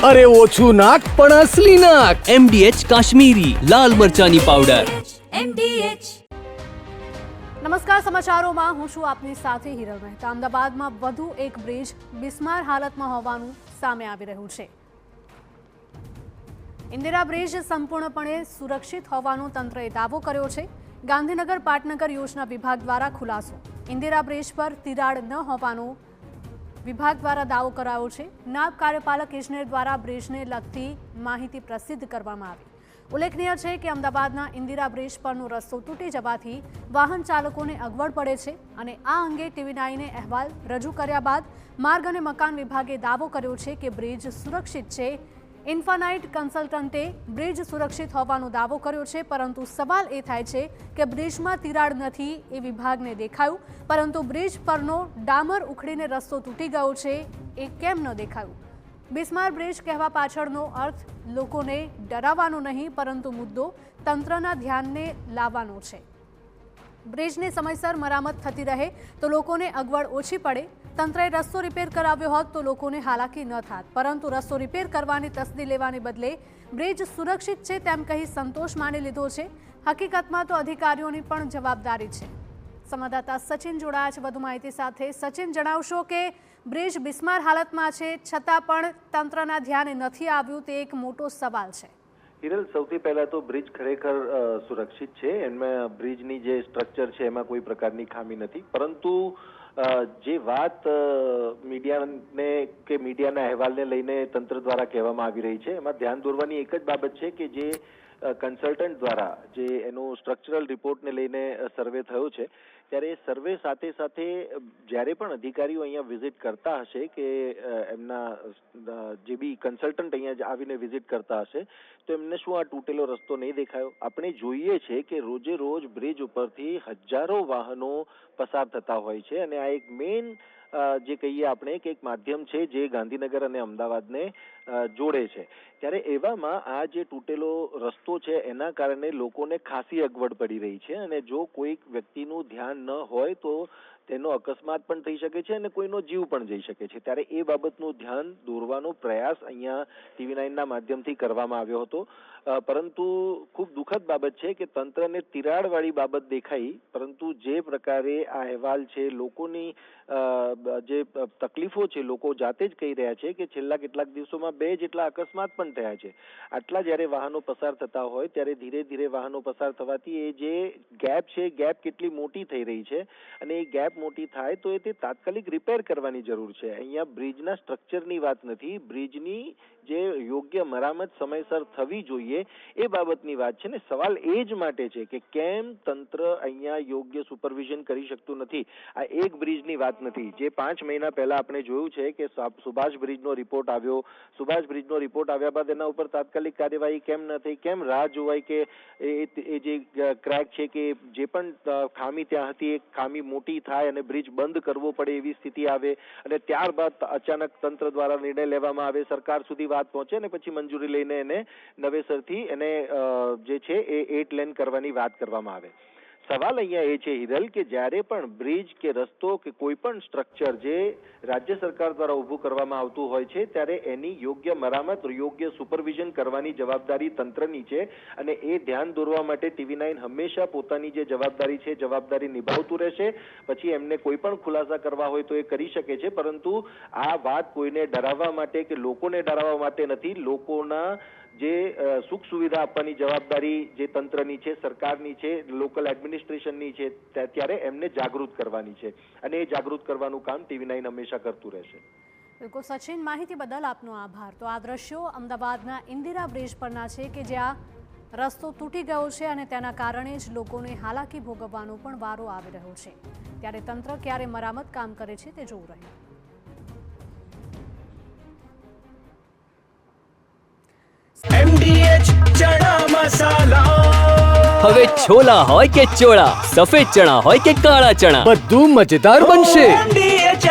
અરે ઓછું નાક પણ અસલી નાક. MDH કાશ્મીરી લાલ મરચાની પાવડર. નમસ્કાર, સમાચારોમાં હું છું આપની સાથે હિરલ મહેતા. અમદાવાદમાં વધુ એક બ્રિજ બિસ્માર હાલતમાં હોવાનું સામે આવી રહ્યું છે. ઇન્દિરા બ્રિજ સંપૂર્ણપણે સુરક્ષિત હોવાનો તંત્રએ દાવો કર્યો છે. ગાંધીનગર પાટનગર યોજના વિભાગ દ્વારા ખુલાસો. ઇન્દિરા બ્રિજ પર તિરાડ ન હોવાનો વિભાગ દ્વારા દાવો કરાયો છે. નાયબ કાર્યપાલક ઇજનેર દ્વારા બ્રિજને લગતી માહિતી પ્રસિદ્ધ કરવામાં આવી. ઉલ્લેખનીય છે કે અમદાવાદના ઇન્દિરા બ્રિજ પરનો રસ્તો તૂટી જવાથી વાહન ચાલકોને અગવડ પડે છે અને આ અંગે TV9 અહેવાલ રજૂ કર્યા બાદ માર્ગ અને મકાન વિભાગે દાવો કર્યો છે કે બ્રિજ સુરક્ષિત છે. ઇન્ફાનાઇટ કન્સલ્ટન્ટે બ્રિજ સુરક્ષિત હોવાનો દાવો કર્યો છે, પરંતુ સવાલ એ થાય છે કે બ્રિજમાં તિરાડ નથી એ વિભાગને દેખાયું, પરંતુ બ્રિજ પરનો ડામર ઉખડીને રસ્તો તૂટી ગયો છે એ કેમ ન દેખાયું? બિસ્માર બ્રિજ કહેવા પાછળનો અર્થ લોકોને ડરાવવાનો નહીં, પરંતુ મુદ્દો તંત્રના ધ્યાનને લાવવાનો છે. બ્રિજની સમયસર મરામત થતી રહે તો લોકોને અગવડ ઓછી પડે. તંત્રએ રસ્તો રિપેર કરાવ્યો હોત તો લોકોને હાલાકી ન થાત, પરંતુ રસ્તો રિપેર કરવાની તસ્દી લેવાને બદલે બ્રિજ સુરક્ષિત છે તેમ કહી સંતોષ માની લીધો છે. હકીકતમાં તો અધિકારીઓની પણ જવાબદારી છે. સંવાદદાતા સચિન જોડાયા છે વધુ માહિતી સાથે. સચિન, જણાવશો કે બ્રિજ બિસ્માર હાલતમાં છે છતાં પણ તંત્રના ધ્યાને નથી આવ્યું, તે એક મોટો સવાલ છે. હિરલ, સૌથી પહેલા તો બ્રિજ ખરેખર સુરક્ષિત છે. એમાં બ્રિજની જે સ્ટ્રક્ચર છે એમાં કોઈ પ્રકારની ખામી નથી, પરંતુ જે વાત મીડિયાને કે મીડિયાના અહેવાલને લઈને તંત્ર દ્વારા કહેવામાં આવી રહી છે એમાં ધ્યાન દોરવાની એક જ બાબત છે કે જે કન્સલ્ટન્ટ દ્વારા જે એનો સ્ટ્રક્ચરલ રિપોર્ટને લઈને સર્વે થયો છે, ત્યારે સર્વે સાથે સાથે જ્યારે પણ અધિકારીઓ અહીંયા વિઝિટ કરતા હશે કે એમના જે બી કન્સલ્ટન્ટ અહીંયા આવીને વિઝિટ કરતા હશે તો એમને શું આ તૂટેલો રસ્તો નહીં દેખાયો? આપણે જોઈએ છે કે રોજે રોજ બ્રિજ ઉપરથી હજારો વાહનો પસાર થતા હોય છે અને આ એક મેઇન જે કહીએ આપણે કે એક માધ્યમ છે જે ગાંધીનગર અને અમદાવાદને જોડે છે. ત્યારે એવામાં આ જે તૂટેલો રસ્તો છે એના કારણે લોકોને ખાસી અગવડ પડી રહી છે અને જો કોઈક વ્યક્તિનું ધ્યાન ન હોય તો તેનો અકસ્માત પણ થઈ શકે છે અને કોઈનો જીવ પણ જઈ શકે છે. ત્યારે એ બાબતનું ધ્યાન દોરવાનો પ્રયાસ અહીંયા TV9 માધ્યમથી કરવામાં આવ્યો હતો, પરંતુ ખૂબ દુઃખદ બાબત છે કે તંત્રને તિરાડવાળી બાબત દેખાઈ, પરંતુ જે પ્રકારે આ અહેવાલ છે, લોકોની જે તકલીફો છે, લોકો જાતે જ કહી રહ્યા છે કે છેલ્લા કેટલાક દિવસોમાં 2 જેટલા અકસ્માત પણ થયા છે. આટલા જ્યારે વાહનો પસાર થતા હોય ત્યારે ધીરે ધીરે વાહનો પસાર થવાથી એ જે ગેપ છે, ગેપ કેટલી મોટી થઈ રહી છે અને એ ગેપ મોટી થાય તો એ તે તાત્કાલિક રિપેર કરવાની જરૂર છે. અહીંયા બ્રિજના સ્ટ્રક્ચરની વાત નથી, બ્રિજની જે યોગ્ય મરામત સમયસર થવી જોઈએ એ બાબતની વાત છે ને. સવાલ એ જ માટે છે કે કેમ તંત્ર અહીંયા યોગ્ય સુપરવિઝન કરી શકતું નથી. આ એક બ્રિજની વાત નથી. જે 5 મહિના પહેલા આપણે જોયું છે કે સુભાષ બ્રિજનો રિપોર્ટ આવ્યો, સુભાષ બ્રિજનો રિપોર્ટ આવ્યા બાદ એના ઉપર તાત્કાલિક કાર્યવાહી કેમ ન થઈ, કેમ રાહ જોવાય કે એ જે ક્રેક છે કે જે પણ ખામી ત્યાં હતી એ ખામી મોટી થાય અને બ્રિજ બંધ કરવો પડે એવી સ્થિતિ આવે અને ત્યારબાદ અચાનક તંત્ર દ્વારા નિર્ણય લેવામાં આવે, સરકાર સુધી વાત પહોંચે અને પછી મંજૂરી લઈને એને નવેસરથી એને જે છે એ 8 લેન કરવાની વાત કરવામાં આવે. સવાલ અહીંયા એ છે હિરલ કે જ્યારે પણ બ્રિજ કે રસ્તો કે કોઈ પણ સ્ટ્રક્ચર જે રાજ્ય સરકાર દ્વારા ઊભું કરવામાં આવતું હોય છે ત્યારે એની યોગ્ય મરામત, યોગ્ય સુપરવિઝન કરવાની જવાબદારી તંત્રની છે અને એ ધ્યાન દોરવા માટે TV9 હંમેશા પોતાની જે જવાબદારી છે જવાબદારી નિભાવતું રહેશે. પછી એમને કોઈ પણ ખુલાસા કરવા હોય તો એ કરી શકે છે, પરંતુ આ વાત કોઈને ડરાવવા માટે કે લોકોને ડરાવવા માટે નથી. લોકોના જે સુખ સુવિધા આપવાની જવાબદારી જે તંત્રની છે, સરકારની છે, લોકલ એડમિનિસ્ટ્રેશનની છે, ત્યારે એમને જાગૃત કરવાની છે અને એ જાગૃત કરવાનું કામ TV9 હંમેશા કરતું રહેશે. બિલકુલ સચિન, માહિતી બદલ આપનો આભાર. તો આ દ્રશ્યો અમદાવાદના ઇન્દિરા બ્રિજ પરના છે કે જ્યાં રસ્તો તૂટી ગયો છે અને તેના કારણે જ લોકોને હાલાકી ભોગવવાનો પણ વારો આવી રહ્યો છે. ત્યારે તંત્ર ક્યારે મરામત કામ કરે છે તે જોવું રહ્યું. MDH ચણા મસાલા. હવે છોલા હોય કે ચોળા, સફેદ ચણા હોય કે કાળા ચણા, બધું મજેદાર બનશે. MDH